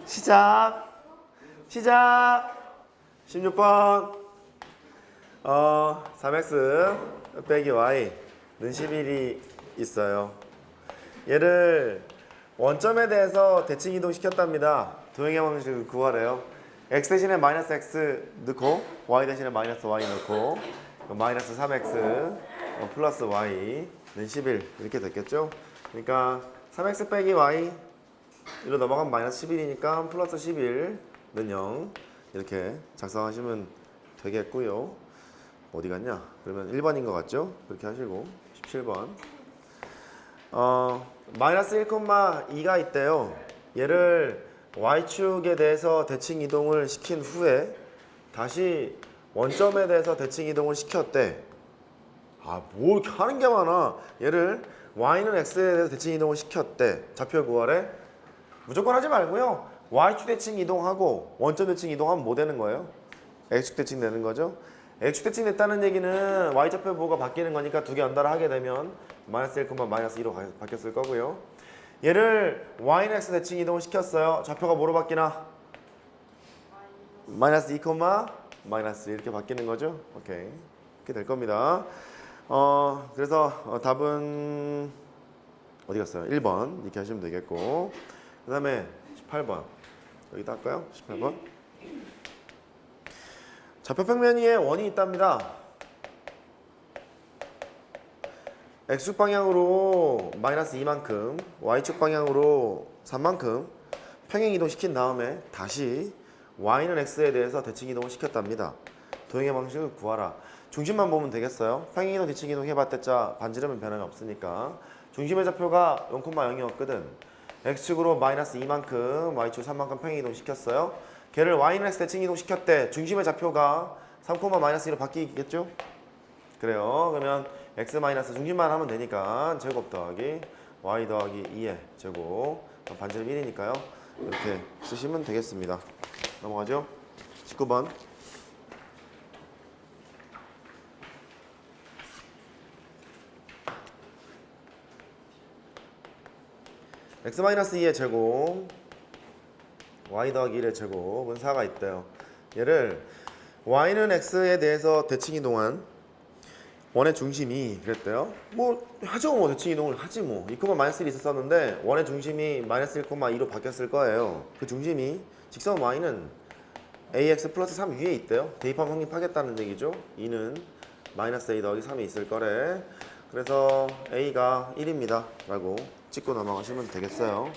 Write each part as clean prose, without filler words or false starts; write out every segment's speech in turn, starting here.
시작 16번 3x 빼기 y는 11이 있어요. 얘를 원점에 대해서 대칭 이동시켰답니다. 도형의 방식을 구하래요. x 대신에 마이너스 x 넣고 y 대신에 마이너스 y 넣고 마이너스 3x 플러스 y는 11 이렇게 됐겠죠? 그러니까 3x 빼기 y 이로 넘어가면 마이너스 11이니까 플러스 11는 0 이렇게 작성하시면 되겠고요. 어디 갔냐? 그러면 1번인 것 같죠? 그렇게 하시고 17번 마이너스 1,2가 있대요. 얘를 y축에 대해서 대칭 이동을 시킨 후에 다시 원점에 대해서 대칭 이동을 시켰대. 뭐 이렇게 하는 게 많아. 얘를 y는 x에 대해서 대칭 이동을 시켰대. 좌표 구하래. 무조건 하지 말고요. y축 대칭 이동하고 원점 대칭 이동하면 뭐 되는 거예요? x축 대칭 되는 거죠. x축 대칭 됐다는 얘기는 y좌표 부호가 바뀌는 거니까 두 개 연달아 하게 되면 마이너스 1, 마이너스 2로 바뀌었을 거고요. 얘를 y는 x 대칭 이동을 시켰어요. 좌표가 뭐로 바뀌나? 마이너스 2, 마이너스 이렇게 바뀌는 거죠. 오케이. 이렇게 될 겁니다. 그래서 답은 어디 갔어요? 1번 이렇게 하시면 되겠고, 그 다음에 18번 여기다 할까요? 18번 좌표평면 위에 원이 있답니다. x축 방향으로 마이너스 2만큼 y축 방향으로 3만큼 평행 이동시킨 다음에 다시 y는 x에 대해서 대칭 이동을 시켰답니다. 도형의 방식을 구하라. 중심만 보면 되겠어요. 평행 이동 대칭 이동 해봤자 반지름은 변함이 없으니까 중심의 좌표가 0,0이었거든. x축으로 마이너스 2만큼 y축 3만큼 평행 이동 시켰어요. 걔를 y는 x 대칭 이동 시켰대. 중심의 좌표가 3, 마이너스 1로 바뀌겠죠? 그래요. 그러면 x 마이너스 중심만 하면 되니까 제곱 더하기 y 더하기 2의 제곱 반지름 1이니까요. 이렇게 쓰시면 되겠습니다. 넘어가죠? 19번 x 마이너스 2의 제곱 y 더하기 1의 제곱은 4가 있대요. 얘를 y는 x에 대해서 대칭 이동한 원의 중심이 그랬대요. 뭐 하죠. 뭐 대칭 이동을 하지 뭐. 2, 마이너스 1이 있었는데 원의 중심이 마이너스 1,2로 바뀌었을 거예요. 그 중심이 직선 y는 ax 플러스 3 위에 있대요. 대입하면 성립하겠다는 얘기죠. 2는 마이너스 a 더하기 3이 있을 거래. 그래서 a가 1입니다 라고 찍고 넘어가시면 되겠어요.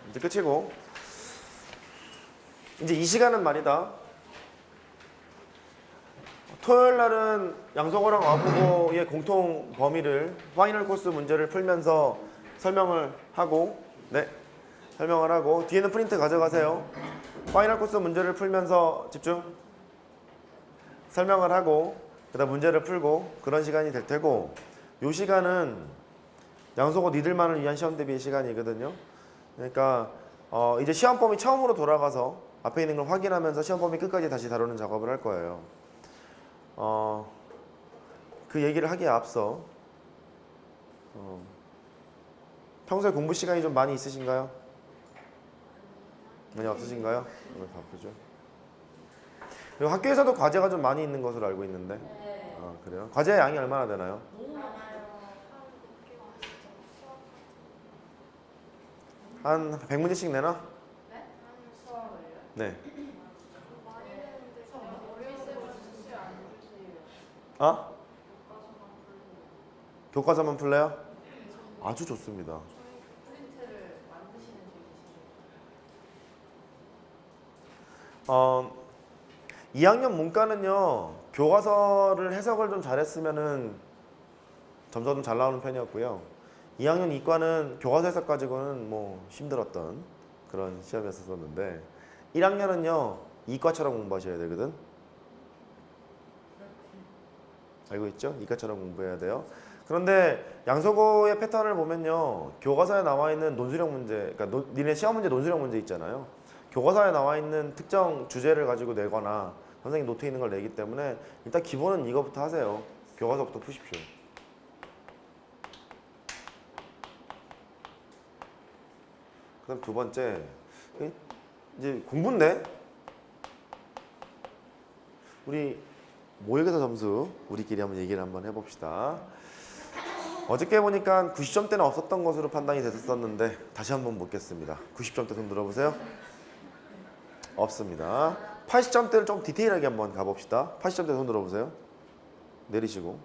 이제 끝이고, 이제 이 시간은 말이다. 토요일 날은 양성호랑 와보고의 공통 범위를 파이널 코스 문제를 풀면서 설명을 하고, 설명을 하고 뒤에는 프린트 가져가세요. 파이널 코스 문제를 풀면서 집중 설명을 하고 그다음 문제를 풀고 그런 시간이 될 테고, 이 시간은 양성호 니들만을 위한 시험 대비 시간이거든요. 그러니까 이제 시험 범위 처음으로 돌아가서 앞에 있는 걸 확인하면서 시험 범위 끝까지 다시 다루는 작업을 할 거예요. 그 얘기를 하기에 앞서 평소에 공부 시간이 좀 많이 있으신가요? 많이 없으신가요? 오늘 바쁘죠. 그리고 학교에서도 과제가 좀 많이 있는 것으로 알고 있는데. 그래요? 과제의 양이 얼마나 되나요? 한 100문제씩 내나? 네. 교과서만 풀래요? 아주 좋습니다. 2학년 문과는요, 교과서를 해석을 좀 잘했으면은 점수가 좀 잘 나오는 편이었고요. 2학년 이과는 교과서 해석 가지고는 뭐 힘들었던 그런 시험이었었는데, 1학년은요 이과처럼 공부하셔야 되거든. 알고 있죠? 이과처럼 공부해야 돼요. 그런데 양서고의 패턴을 보면요, 교과서에 나와 있는 논술형 문제, 그러니까 니네 시험 문제 논술형 문제 있잖아요. 교과서에 나와 있는 특정 주제를 가지고 내거나 선생님 노트에 있는 걸 내기 때문에 일단 기본은 이거부터 하세요. 교과서부터 푸십시오. 그다음 두 번째 이제 공부인데 우리 모의고사 점수 우리끼리 한번 얘기를 한번 해봅시다. 어저께 보니까 90점대는 없었던 것으로 판단이 됐었는데 다시 한번 묻겠습니다. 90점대 손 들어보세요. 없습니다. 80점대를 좀 디테일하게 한번 가봅시다. 80점대 손 들어보세요. 내리시고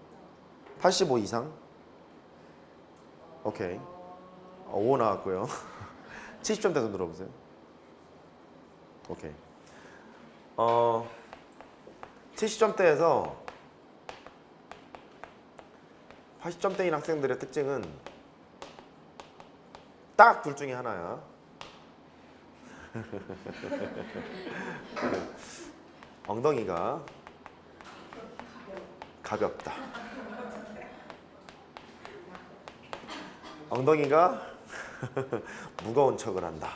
85 이상. 오케이. 5 나왔고요. 70점대 손 들어보세요. 오케이. 70점대에서 80점대인 학생들의 특징은 딱 둘 중에 하나야. 엉덩이가 가볍다. 엉덩이가 무거운 척을 한다.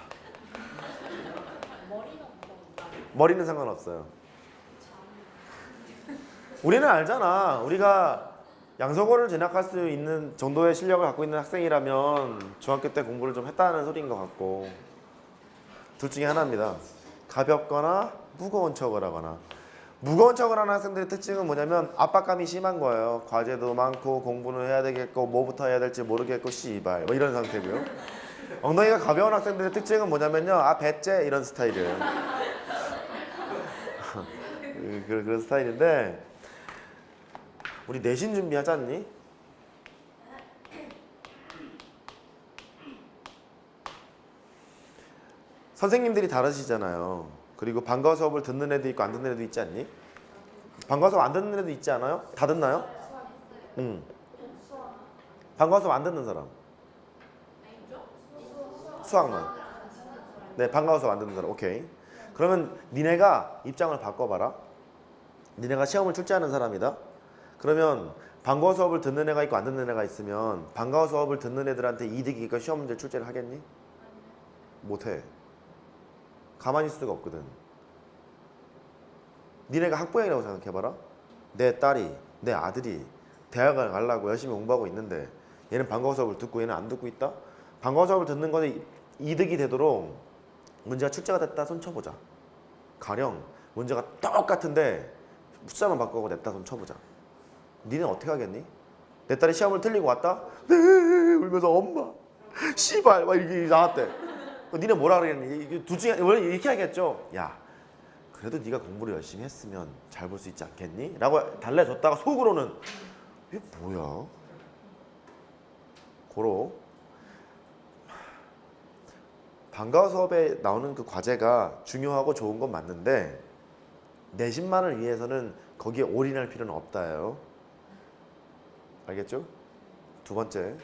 머리는 상관없어요. 우리는 알잖아. 우리가 양서고를 진학할 수 있는 정도의 실력을 갖고 있는 학생이라면 중학교 때 공부를 좀 했다는 소리인 것 같고, 둘 중에 하나입니다. 가볍거나 무거운 척을 하거나. 무거운 척을 하는 학생들의 특징은 뭐냐면 압박감이 심한 거예요. 과제도 많고 공부는 해야 되겠고 뭐부터 해야 될지 모르겠고 씨발 뭐 이런 상태고요. 엉덩이가 가벼운 학생들의 특징은 뭐냐면요, 아 배째 이런 스타일이에요. 그런 스타일인데, 우리 내신 준비하지 않니? 선생님들이 다르시잖아요. 그리고 방과후 수업을 듣는 애도 있고 안 듣는 애도 있지 않니? 방과후 수업 안 듣는 애도 있지 않아요? 다 듣나요? 응. 방과후 수업 안 듣는 사람? 수학만. 네, 방과후 수업 안 듣는 사람. 오케이. 그러면 니네가 입장을 바꿔봐라. 니네가 시험을 출제하는 사람이다. 그러면 방과후 수업을 듣는 애가 있고 안 듣는 애가 있으면 방과후 수업을 듣는 애들한테 이득이니까 시험 문제 출제를 하겠니? 못해. 가만히 있을 수가 없거든. 니네가 학부형이라고 생각해봐라. 내 딸이, 내 아들이 대학을 가려고 열심히 공부하고 있는데 얘는 방과후 수업을 듣고 얘는 안 듣고 있다? 방과후 수업을 듣는 것에 이득이 되도록 문제가 출제가 됐다 손 쳐보자. 가령 문제가 똑같은데 숫자만 바꾸고 냈다 손 쳐보자. 니는 어떻게 하겠니? 내 딸이 시험을 틀리고 왔다? 네 울면서 엄마 씨발 막 이렇게 나왔대. 니네 뭐라 그러겠니? 둘 중에 원래 이렇게 하겠죠. 야 그래도 네가 공부를 열심히 했으면 잘 볼 수 있지 않겠니? 라고 달래줬다가 속으로는 이게 뭐야? 고로 방과후 수업에 나오는 그 과제가 중요하고 좋은 건 맞는데 내신만을 위해서는 거기에 올인할 필요는 없다요. 알겠죠? 두 번째,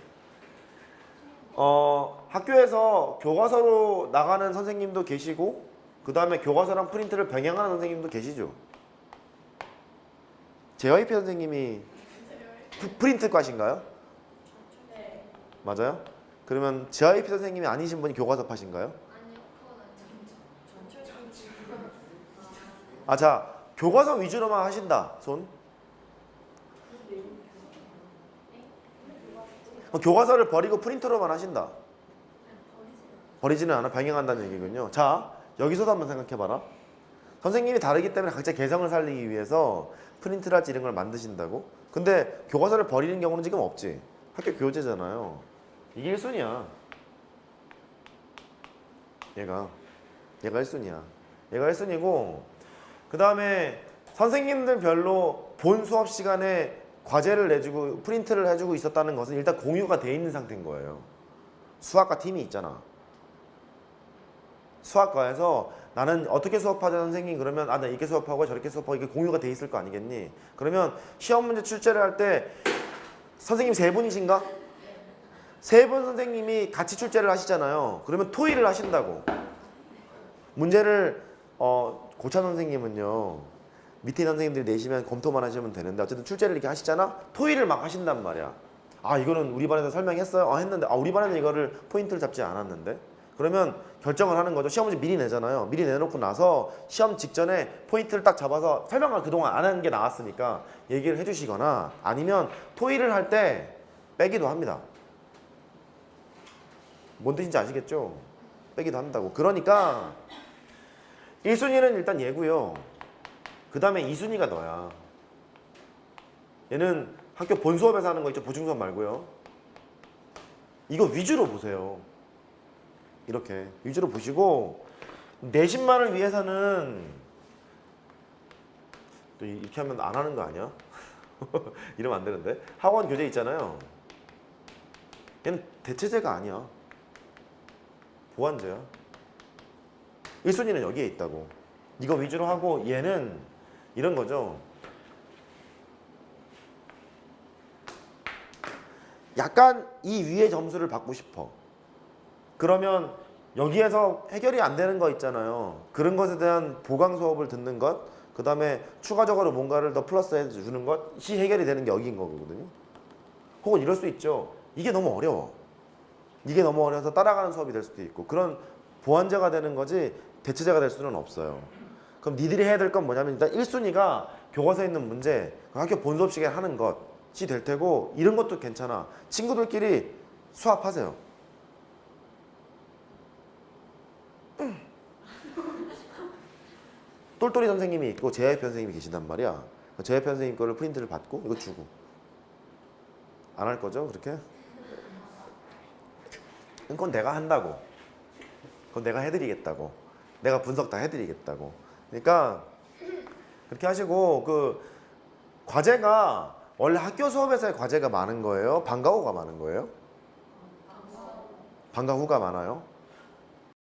학교에서 교과서로 나가는 선생님도 계시고 그 다음에 교과서랑 프린트를 병행하는 선생님도 계시죠. JYP 선생님이 프린트과신가요? 네. 맞아요? 그러면 JYP 선생님이 아니신 분이 교과서파신가요? 아니요, 그거는 전철. 아, 자, 교과서 위주로만 하신다. 손. 교과서를 버리고 프린터로만 하신다. 버리지는 않아. 병행한다는 얘기군요. 자, 여기서도 한번 생각해봐라. 선생님이 다르기 때문에 각자 개성을 살리기 위해서 프린트랄지 이런 걸 만드신다고? 근데 교과서를 버리는 경우는 지금 없지. 학교 교재잖아요. 이게 1순위야. 얘가 1순위야. 얘가 1순위고 그 다음에 선생님들 별로 본 수업 시간에 과제를 내주고 프린트를 해주고 있었다는 것은 일단 공유가 돼 있는 상태인 거예요. 수학과 팀이 있잖아. 수학과에서 나는 어떻게 수업하자 선생님 그러면 아 나 이렇게 수업하고 저렇게 수업하고 이게 공유가 돼 있을 거 아니겠니? 그러면 시험 문제 출제를 할 때 선생님 3분이신가? 3분 선생님이 같이 출제를 하시잖아요. 그러면 토의를 하신다고. 문제를 고찬 선생님은요 밑에 선생님들이 내시면 검토만 하시면 되는데 어쨌든 출제를 이렇게 하시잖아. 토의를 막 하신단 말이야. 아 이거는 우리 반에서 설명했어요? 했는데 아 우리 반에는 이거를 포인트를 잡지 않았는데. 그러면 결정을 하는 거죠. 시험 문제 미리 내잖아요. 미리 내놓고 나서 시험 직전에 포인트를 딱 잡아서 설명을 그동안 안 한 게 나왔으니까 얘기를 해주시거나 아니면 토의를 할 때 빼기도 합니다. 뭔 뜻인지 아시겠죠? 빼기도 한다고. 그러니까 1순위는 일단 얘고요. 그 다음에 2순위가 너야. 얘는 학교 본 수업에서 하는 거 있죠? 보충 수업 말고요. 이거 위주로 보세요. 이렇게 위주로 보시고 내신만을 위해서는 또 이렇게 하면 안 하는 거 아니야? 이러면 안 되는데. 학원 교재 있잖아요. 얘는 대체제가 아니야. 보완제야. 1순위는 여기에 있다고. 이거 위주로 하고 얘는 이런 거죠. 약간 이 위에 점수를 받고 싶어. 그러면 여기에서 해결이 안 되는 거 있잖아요. 그런 것에 대한 보강 수업을 듣는 것, 그 다음에 추가적으로 뭔가를 더 플러스해 주는 것이 해결이 되는 게 여기인 거거든요. 혹은 이럴 수 있죠. 이게 너무 어려워. 이게 너무 어려워서 따라가는 수업이 될 수도 있고, 그런 보완제가 되는 거지 대체제가 될 수는 없어요. 그럼 니들이 해야 될 건 뭐냐면 일단 1순위가 교과서에 있는 문제, 학교 본 수업 시간에 하는 것이 될 테고, 이런 것도 괜찮아. 친구들끼리 수합하세요. 똘똘이 선생님이 있고 재학표 선생님이 계신단 말이야. 재학표 선생님 거를 프린트를 받고 이거 주고. 안 할 거죠? 그렇게? 그건 내가 한다고. 그건 내가 해드리겠다고. 내가 분석 다 해드리겠다고. 그러니까 그렇게 하시고, 그 과제가 원래 학교 수업에서의 과제가 많은 거예요? 방과 후가 많은 거예요? 방과 후가 많아요?